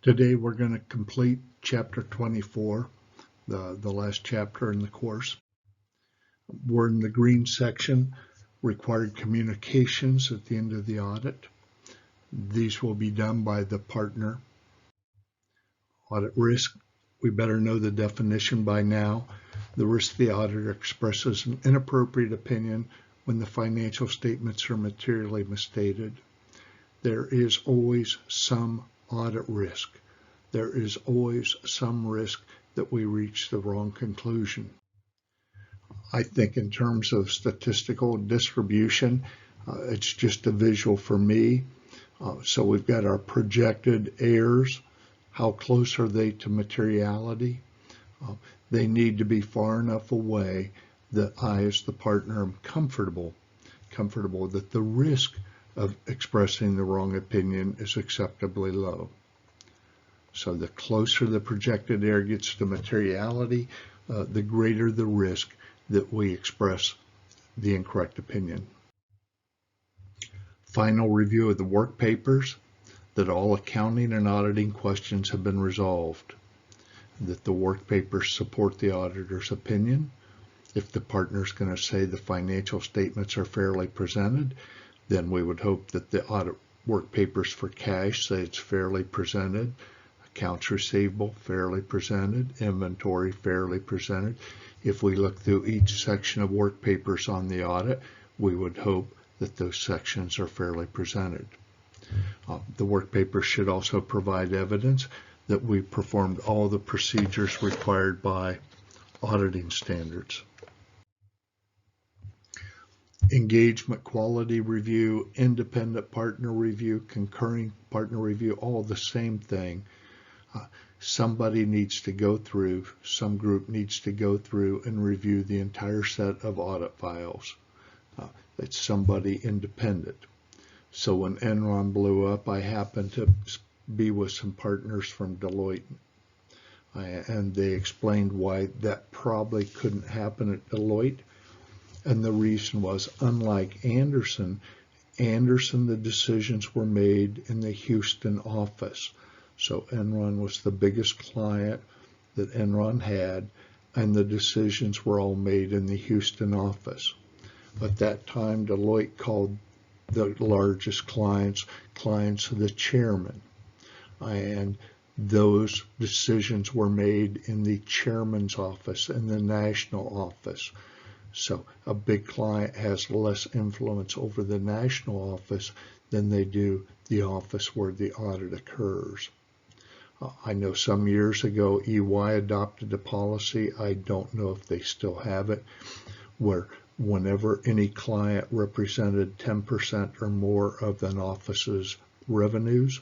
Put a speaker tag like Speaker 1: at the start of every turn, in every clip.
Speaker 1: Today we're going to complete chapter 24, the last chapter in the course. We're in the green section, required communications at the end of the audit. These will be done by the partner. Audit risk, we better know the definition by now. The risk the auditor expresses an inappropriate opinion when the financial statements are materially misstated. There is always some audit risk. There is always some risk that we reach the wrong conclusion. I think in terms of statistical distribution, it's just a visual for me. So we've got our projected errors. How close are they to materiality? They need to be far enough away that I, as the partner, am comfortable that the risk of expressing the wrong opinion is acceptably low. So the closer the projected error gets to materiality, the greater the risk that we express the incorrect opinion. Final review of the work papers, that all accounting and auditing questions have been resolved, that the work papers support the auditor's opinion. If the partner is going to say the financial statements are fairly presented, then we would hope that the audit work papers for cash say it's fairly presented, accounts receivable fairly presented, inventory fairly presented. If we look through each section of work papers on the audit, we would hope that those sections are fairly presented. The work papers should also provide evidence that we performed all the procedures required by auditing standards. Engagement quality review, independent partner review, concurring partner review, all the same thing. Somebody needs to go through, some group needs to go through and review the entire set of audit files. It's somebody independent. So when Enron blew up, I happened to be with some partners from Deloitte, and they explained why that probably couldn't happen at Deloitte. And the reason was, unlike Anderson, the decisions were made in the Houston office. So Enron was the biggest client that Enron had, and the decisions were all made in the Houston office. At that time, Deloitte called the largest clients of the chairman, and those decisions were made in the chairman's office, in the national office. So a big client has less influence over the national office than they do the office where the audit occurs. I know some years ago EY adopted a policy, I don't know if they still have it, where whenever any client represented 10% or more of an office's revenues,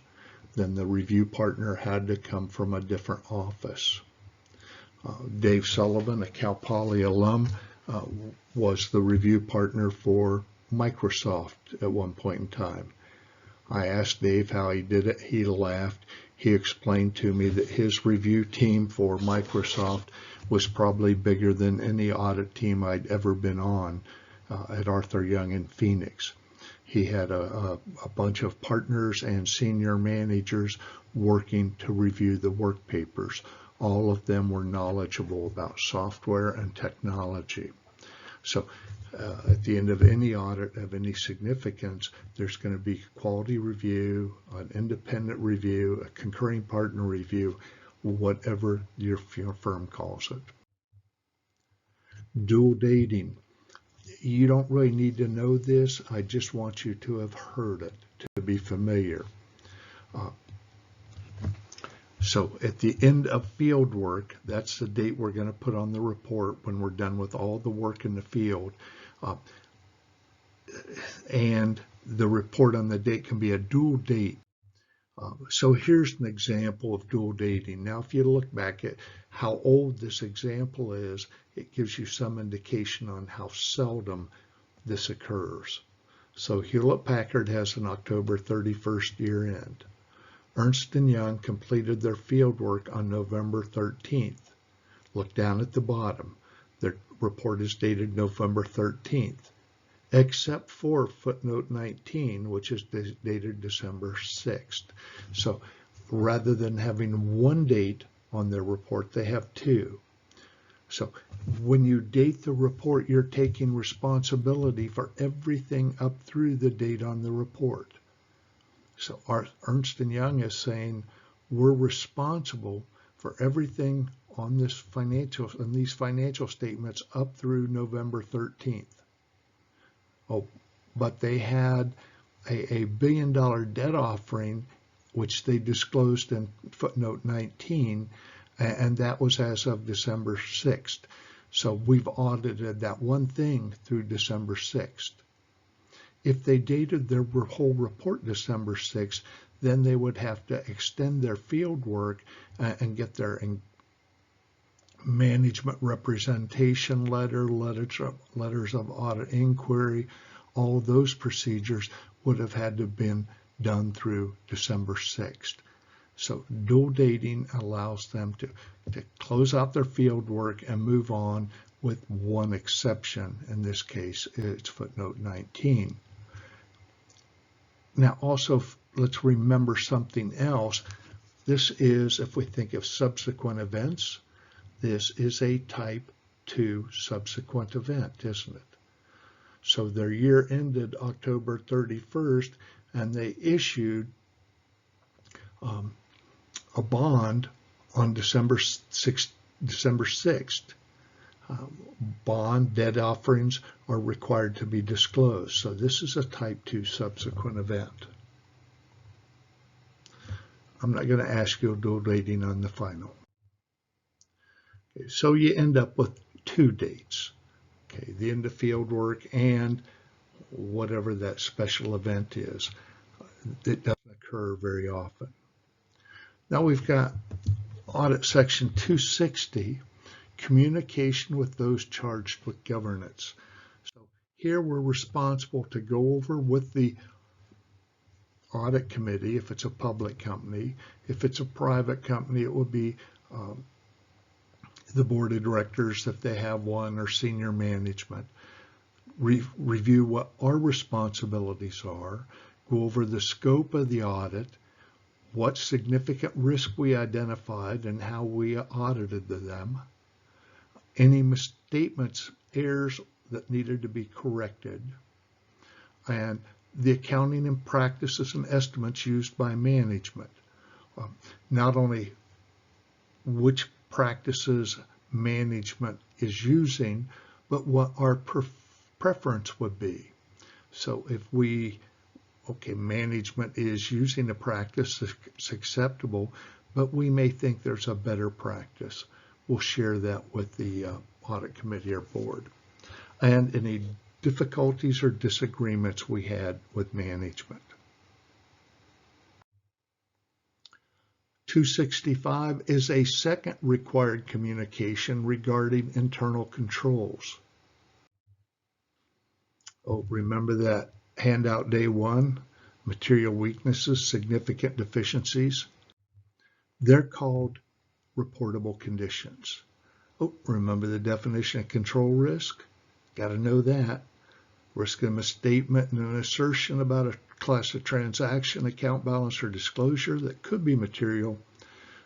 Speaker 1: then the review partner had to come from a different office. Dave Sullivan, a Cal Poly alum, was the review partner for Microsoft at one point in time. I asked Dave how he did it. He laughed. He explained to me that his review team for Microsoft was probably bigger than any audit team I'd ever been on at Arthur Young in Phoenix. He had a bunch of partners and senior managers working to review the work papers. All of them were knowledgeable about software and technology. So at the end of any audit of any significance, there's going to be quality review, an independent review, a concurring partner review, whatever your firm calls it. Dual dating. You don't really need to know this. I just want you to have heard it, to be familiar. So at the end of field work, that's the date we're going to put on the report when we're done with all the work in the field. And the report on the date can be a dual date. So here's an example of dual dating. Now, if you look back at how old this example is, it gives you some indication on how seldom this occurs. So Hewlett-Packard has an October 31st year end. Ernst & Young completed their field work on November 13th. Look down at the bottom. The report is dated November 13th, except for footnote 19, which is dated December 6th. So rather than having one date on their report, they have two. So when you date the report, you're taking responsibility for everything up through the date on the report. So Ernst & Young is saying we're responsible for everything on these financial statements up through November 13th. Oh, but they had a $1 billion debt offering, which they disclosed in footnote 19, and that was as of December 6th. So we've audited that one thing through December 6th. If they dated their whole report December 6th, then they would have to extend their field work and get their management representation letters of audit inquiry. All those procedures would have had to have been done through December 6th. So dual dating allows them to close out their field work and move on, with one exception. In this case, it's footnote 19. Now also, let's remember something else. This is, if we think of subsequent events, this is a type 2 subsequent event, isn't it? So their year ended October 31st, and they issued a bond on December 6th. Bond debt offerings are required to be disclosed. So this is a type 2 subsequent event. I'm not going to ask you dual dating on the final. Okay, so you end up with two dates. Okay, the end of field work and whatever that special event is. It doesn't occur very often. Now we've got Audit Section 260, communication with those charged with governance. So here we're responsible to go over with the audit committee if it's a public company. If it's a private company, it would be the board of directors if they have one, or senior management. Review what our responsibilities are, go over the scope of the audit, what significant risk we identified and how we audited them, any misstatements, errors that needed to be corrected, and the accounting and practices and estimates used by management. Not only which practices management is using, but what our preference would be. So if management is using a practice that's acceptable, but we may think there's a better practice, we'll share that with the audit committee or board. And any difficulties or disagreements we had with management. 265 is a second required communication regarding internal controls. Oh, remember that handout day one, material weaknesses, significant deficiencies? They're called reportable conditions. Oh, remember the definition of control risk? Got to know that. Risk of a misstatement and an assertion about a class of transaction, account balance, or disclosure that could be material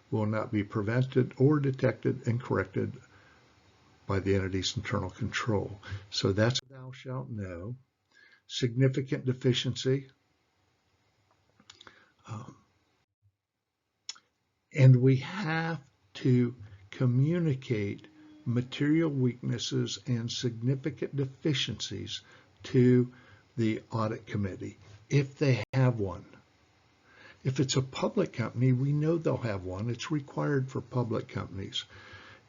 Speaker 1: will not be prevented or detected and corrected by the entity's internal control. So that's thou shalt know. Significant deficiency. And we have to communicate material weaknesses and significant deficiencies to the audit committee if they have one. If it's a public company, we know they'll have one. It's required for public companies.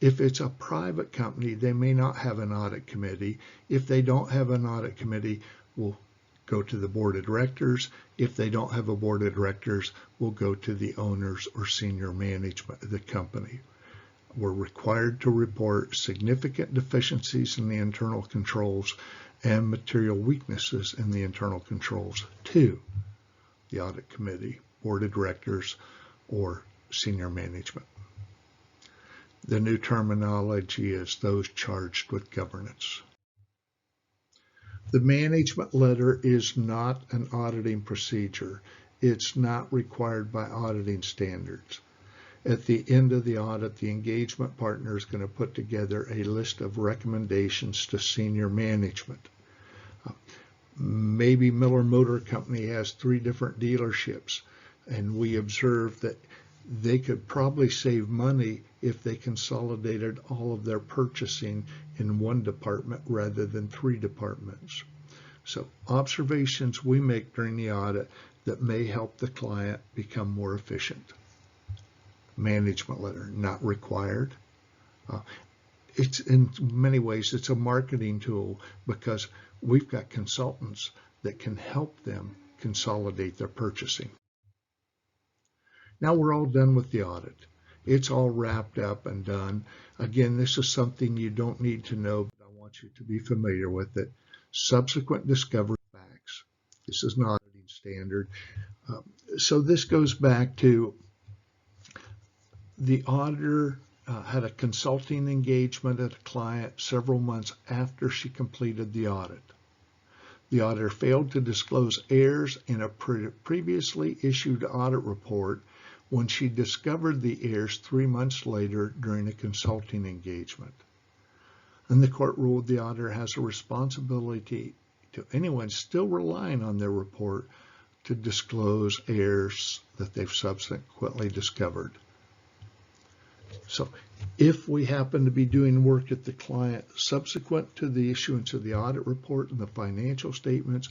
Speaker 1: If it's a private company, they may not have an audit committee. If they don't have an audit committee, we'll go to the board of directors. If they don't have a board of directors, we'll go to the owners or senior management of the company. We're required to report significant deficiencies in the internal controls and material weaknesses in the internal controls to the audit committee, board of directors, or senior management. The new terminology is those charged with governance. The management letter is not an auditing procedure. It's not required by auditing standards. At the end of the audit, the engagement partner is going to put together a list of recommendations to senior management. Maybe Miller Motor Company has 3 different dealerships, and we observe that they could probably save money if they consolidated all of their purchasing in one department rather than 3 departments. So observations we make during the audit that may help the client become more efficient. Management letter, not required. It's in many ways, it's a marketing tool because we've got consultants that can help them consolidate their purchasing. Now we're all done with the audit. It's all wrapped up and done. Again, this is something you don't need to know, but I want you to be familiar with it. Subsequent discovery facts. This is not auditing standard. So this goes back to the auditor had a consulting engagement at a client several months after she completed the audit. The auditor failed to disclose errors in a previously issued audit report when she discovered the errors 3 months later during a consulting engagement. And the court ruled the auditor has a responsibility to anyone still relying on their report to disclose errors that they've subsequently discovered. So if we happen to be doing work at the client subsequent to the issuance of the audit report and the financial statements,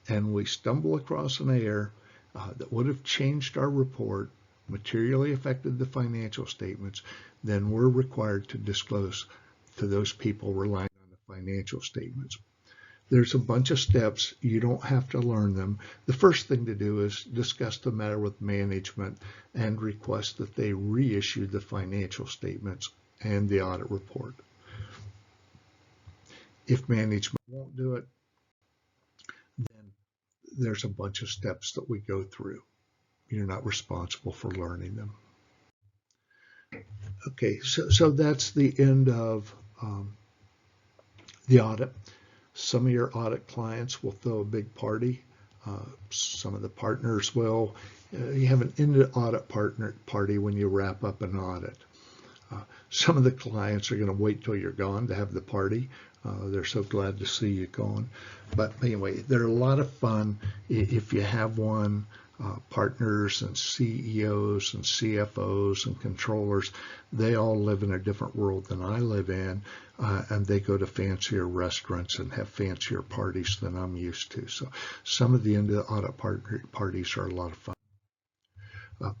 Speaker 1: and we stumble across an error that would have changed our report, materially affected the financial statements, then we're required to disclose to those people relying on the financial statements. There's a bunch of steps. You don't have to learn them. The first thing to do is discuss the matter with management and request that they reissue the financial statements and the audit report. If management won't do it, then there's a bunch of steps that we go through. You're not responsible for learning them. Okay, so that's the end of the audit. Some of your audit clients will throw a big party. Some of the partners will. You have an end-of-audit party when you wrap up an audit. Some of the clients are going to wait till you're gone to have the party. They're so glad to see you gone. But anyway, they're a lot of fun if you have one. Partners and CEOs and CFOs and controllers, they all live in a different world than I live in, and they go to fancier restaurants and have fancier parties than I'm used to. So some of the end of the audit parties are a lot of fun.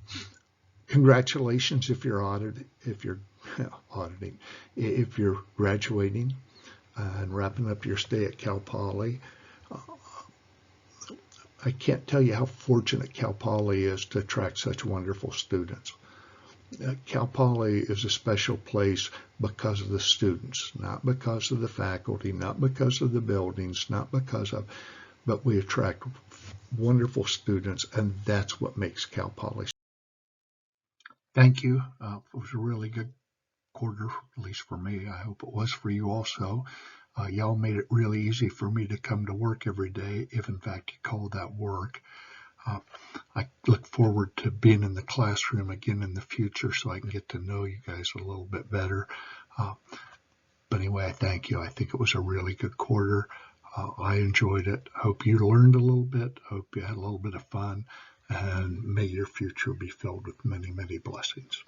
Speaker 1: Congratulations if you're auditing, if you're graduating and wrapping up your stay at Cal Poly. I can't tell you how fortunate Cal Poly is to attract such wonderful students. Cal Poly is a special place because of the students, not because of the faculty, not because of the buildings, but we attract wonderful students, and that's what makes Cal Poly. Thank you. It was a really good quarter, at least for me. I hope it was for you also. Y'all made it really easy for me to come to work every day, if in fact you call that work. I look forward to being in the classroom again in the future so I can get to know you guys a little bit better. But anyway, I thank you. I think it was a really good quarter. I enjoyed it. Hope you learned a little bit. Hope you had a little bit of fun. And may your future be filled with many, many blessings.